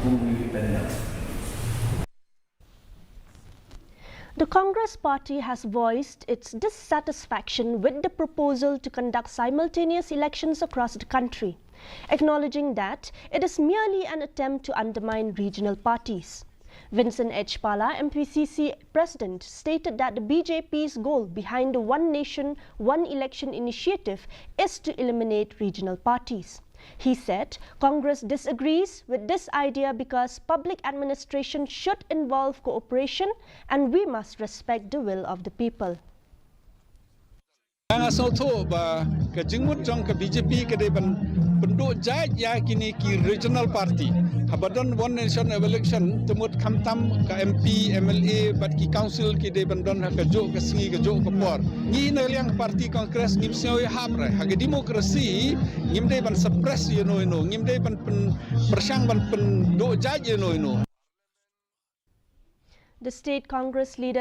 The Congress party has voiced its dissatisfaction with the proposal to conduct simultaneous elections across the country, acknowledging that it is merely an attempt to undermine regional parties. Vincent H. Pala, MPCC President, stated that the BJP's goal behind the One Nation, One Election initiative is to eliminate regional parties. He said Congress disagrees with this idea because public administration should involve cooperation and we must respect the will of the people. Ang asal tu ba kejengmut jang ke BJP ke depan penduk jait ya kini ki regional party habadan One Nation election temut kamtam ke MP MLA bat ki council ki depan don ke jok ke singi ke jok ke por ni neliang parti kongres ngim seoi hapre hage demokrasi ngim depan suppress you know ngim depan persang ban penduk jait you know. The state Congress leader